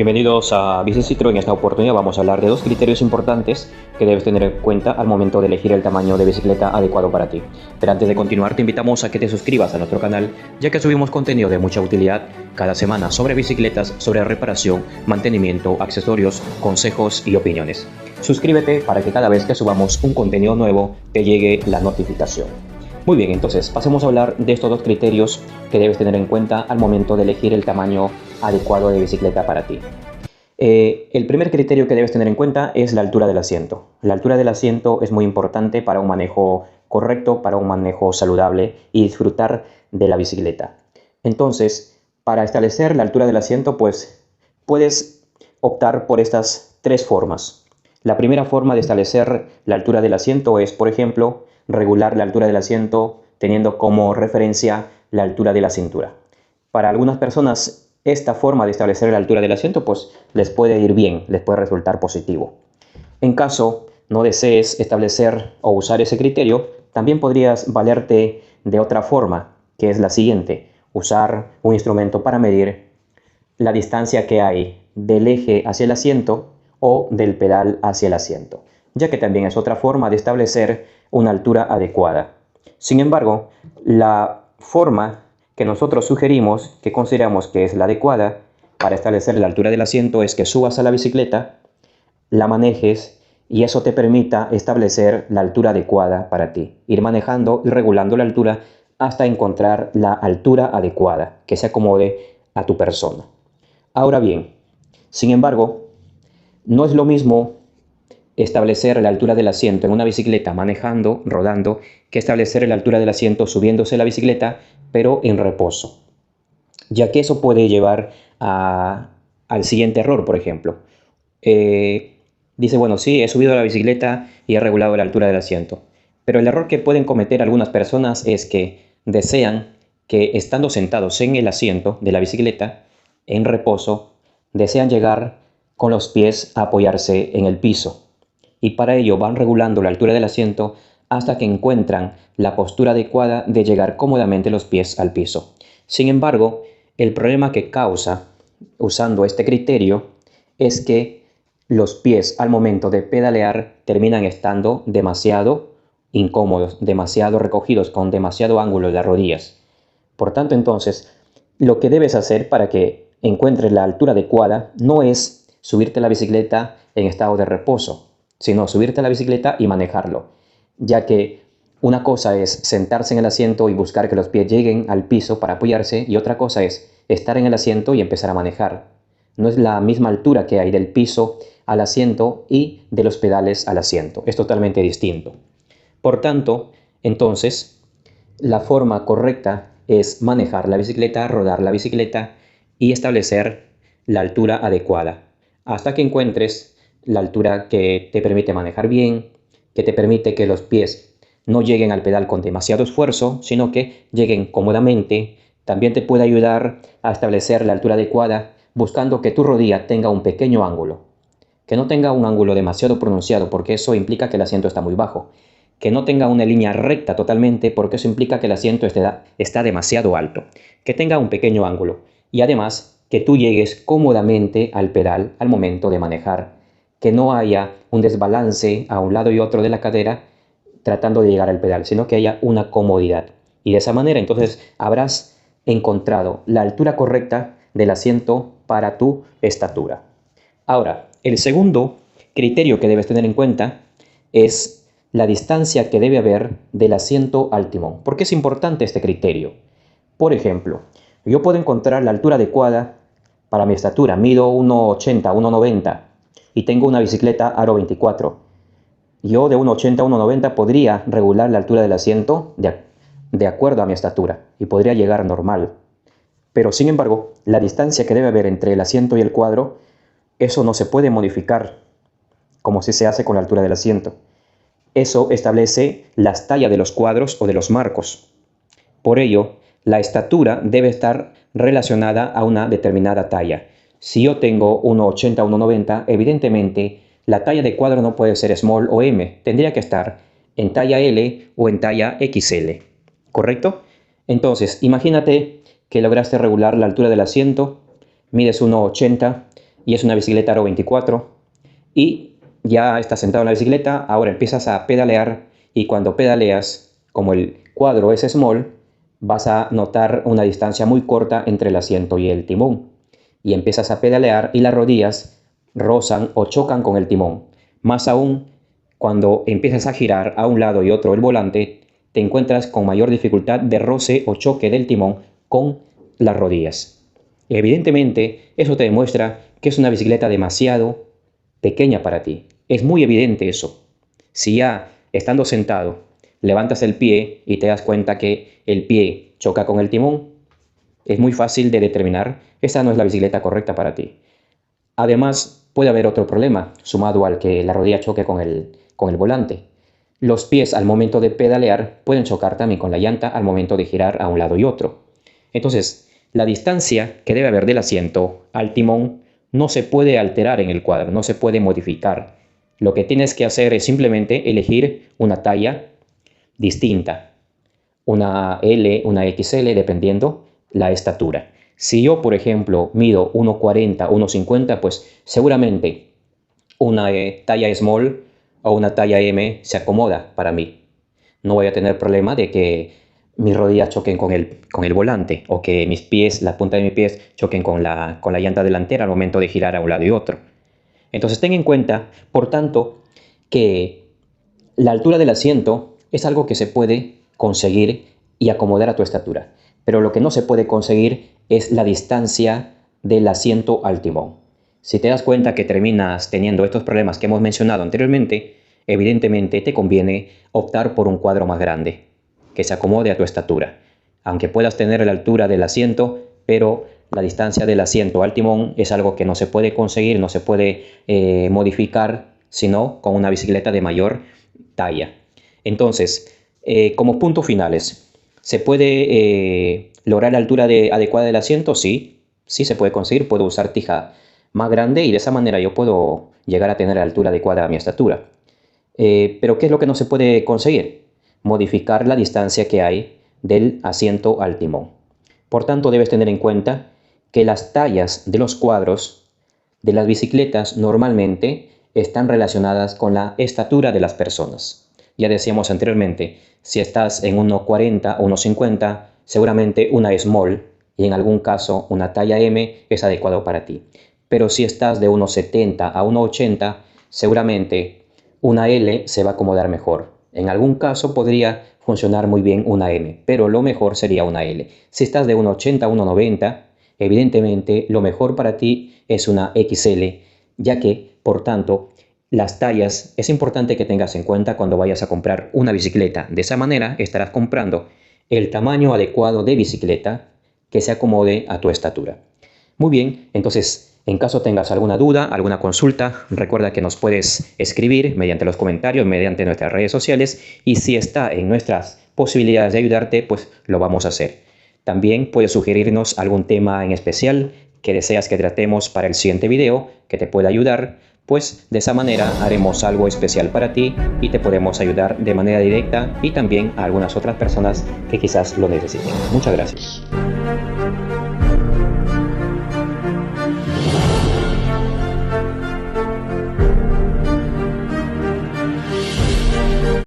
Bienvenidos a Bicicitro. En esta oportunidad vamos a hablar de dos criterios importantes que debes tener en cuenta al momento de elegir el tamaño de bicicleta adecuado para ti. Pero antes de continuar te invitamos a que te suscribas a nuestro canal, ya que subimos contenido de mucha utilidad cada semana sobre bicicletas, sobre reparación, mantenimiento, accesorios, consejos y opiniones. Suscríbete para que cada vez que subamos un contenido nuevo te llegue la notificación. Muy bien, entonces pasemos a hablar de estos dos criterios que debes tener en cuenta al momento de elegir el tamaño adecuado de bicicleta para ti. El primer criterio que debes tener en cuenta es la altura del asiento. La altura del asiento es muy importante para un manejo correcto, para un manejo saludable y disfrutar de la bicicleta. Entonces, para establecer la altura del asiento, pues puedes optar por estas tres formas. La primera forma de establecer la altura del asiento es, por ejemplo, regular la altura del asiento teniendo como referencia la altura de la cintura. Para algunas personas esta forma de establecer la altura del asiento pues les puede ir bien, les puede resultar positivo. En caso no desees establecer o usar ese criterio, también podrías valerte de otra forma, que es la siguiente: usar un instrumento para medir la distancia que hay del eje hacia el asiento o del pedal hacia el asiento, ya que también es otra forma de establecer una altura adecuada. Sin embargo, la forma que nosotros sugerimos, que consideramos que es la adecuada para establecer la altura del asiento, es que subas a la bicicleta, la manejes y eso te permita establecer la altura adecuada para ti. Ir manejando y regulando la altura hasta encontrar la altura adecuada que se acomode a tu persona. Ahora bien, sin embargo, no es lo mismo establecer la altura del asiento en una bicicleta manejando, rodando, que establecer la altura del asiento subiéndose la bicicleta, pero en reposo. Ya que eso puede llevar al siguiente error, por ejemplo. Dice, bueno, sí, he subido la bicicleta y he regulado la altura del asiento. Pero el error que pueden cometer algunas personas es que desean que, estando sentados en el asiento de la bicicleta, en reposo, desean llegar con los pies a apoyarse en el piso. Y para ello van regulando la altura del asiento hasta que encuentran la postura adecuada de llegar cómodamente los pies al piso. Sin embargo, el problema que causa usando este criterio es que los pies al momento de pedalear terminan estando demasiado incómodos, demasiado recogidos, con demasiado ángulo de las rodillas. Por tanto, entonces, lo que debes hacer para que encuentres la altura adecuada no es subirte a la bicicleta en estado de reposo, sino subirte a la bicicleta y manejarlo, ya que una cosa es sentarse en el asiento y buscar que los pies lleguen al piso para apoyarse, y otra cosa es estar en el asiento y empezar a manejar. No es la misma altura que hay del piso al asiento y de los pedales al asiento, es totalmente distinto. Por tanto, entonces, la forma correcta es manejar la bicicleta, rodar la bicicleta y establecer la altura adecuada, hasta que encuentres la altura que te permite manejar bien, que te permite que los pies no lleguen al pedal con demasiado esfuerzo, sino que lleguen cómodamente. También te puede ayudar a establecer la altura adecuada buscando que tu rodilla tenga un pequeño ángulo, que no tenga un ángulo demasiado pronunciado, porque eso implica que el asiento está muy bajo, que no tenga una línea recta totalmente, porque eso implica que el asiento está demasiado alto, que tenga un pequeño ángulo y además que tú llegues cómodamente al pedal al momento de manejar, que no haya un desbalance a un lado y otro de la cadera tratando de llegar al pedal, sino que haya una comodidad. Y de esa manera entonces habrás encontrado la altura correcta del asiento para tu estatura. Ahora, el segundo criterio que debes tener en cuenta es la distancia que debe haber del asiento al timón. ¿Por qué es importante este criterio? Por ejemplo, yo puedo encontrar la altura adecuada para mi estatura. Mido 1,80, 1,90 y tengo una bicicleta Aro 24. Yo de 1,80 a 1,90 podría regular la altura del asiento de acuerdo a mi estatura y podría llegar normal. Pero sin embargo, la distancia que debe haber entre el asiento y el cuadro, eso no se puede modificar como si se hace con la altura del asiento. Eso establece las tallas de los cuadros o de los marcos. Por ello, la estatura debe estar relacionada a una determinada talla. Si yo tengo 1,80 a 1,90, evidentemente la talla de cuadro no puede ser small o M. Tendría que estar en talla L o en talla XL. ¿Correcto? Entonces, imagínate que lograste regular la altura del asiento, mides 1,80, y es una bicicleta Aro 24 y ya estás sentado en la bicicleta, ahora empiezas a pedalear y cuando pedaleas, como el cuadro es small, vas a notar una distancia muy corta entre el asiento y el timón y empiezas a pedalear y las rodillas rozan o chocan con el timón. Más aún, cuando empiezas a girar a un lado y otro el volante, te encuentras con mayor dificultad de roce o choque del timón con las rodillas. Evidentemente, eso te demuestra que es una bicicleta demasiado pequeña para ti. Es muy evidente eso. Si ya estando sentado levantas el pie y te das cuenta que el pie choca con el timón, es muy fácil de determinar que esa no es la bicicleta correcta para ti. Además, puede haber otro problema, sumado al que la rodilla choque con el volante. Los pies al momento de pedalear pueden chocar también con la llanta al momento de girar a un lado y otro. Entonces, la distancia que debe haber del asiento al timón no se puede alterar en el cuadro, no se puede modificar. Lo que tienes que hacer es simplemente elegir una talla distinta, una L, una XL, dependiendo la estatura. Si yo, por ejemplo, mido 1,40, 1,50, pues seguramente una talla small o una talla M se acomoda para mí. No voy a tener problema de que mis rodillas choquen con el volante o que mis pies, la punta de mis pies choquen con la llanta delantera al momento de girar a un lado y otro. Entonces ten en cuenta, por tanto, que la altura del asiento es algo que se puede conseguir y acomodar a tu estatura. Pero lo que no se puede conseguir es la distancia del asiento al timón. Si te das cuenta que terminas teniendo estos problemas que hemos mencionado anteriormente, evidentemente te conviene optar por un cuadro más grande, que se acomode a tu estatura. Aunque puedas tener la altura del asiento, pero la distancia del asiento al timón es algo que no se puede conseguir, no se puede modificar, sino con una bicicleta de mayor talla. Entonces, como puntos finales, ¿se puede lograr la altura adecuada del asiento? Sí, sí se puede conseguir. Puedo usar tija más grande y de esa manera yo puedo llegar a tener la altura adecuada a mi estatura. Pero ¿qué es lo que no se puede conseguir? Modificar la distancia que hay del asiento al timón. Por tanto, debes tener en cuenta que las tallas de los cuadros de las bicicletas normalmente están relacionadas con la estatura de las personas. Ya decíamos anteriormente, si estás en 1,40 o 1,50, seguramente una small y en algún caso una talla M es adecuado para ti. Pero si estás de 1,70 a 1,80, seguramente una L se va a acomodar mejor. En algún caso podría funcionar muy bien una M, pero lo mejor sería una L. Si estás de 1,80 a 1,90, evidentemente lo mejor para ti es una XL, ya que, por tanto, las tallas es importante que tengas en cuenta cuando vayas a comprar una bicicleta. De esa manera estarás comprando el tamaño adecuado de bicicleta que se acomode a tu estatura. Muy bien, entonces en caso tengas alguna duda, alguna consulta, recuerda que nos puedes escribir mediante los comentarios, mediante nuestras redes sociales y si está en nuestras posibilidades de ayudarte, pues lo vamos a hacer. También puedes sugerirnos algún tema en especial que deseas que tratemos para el siguiente video que te pueda ayudar, pues de esa manera haremos algo especial para ti y te podemos ayudar de manera directa y también a algunas otras personas que quizás lo necesiten. Muchas gracias.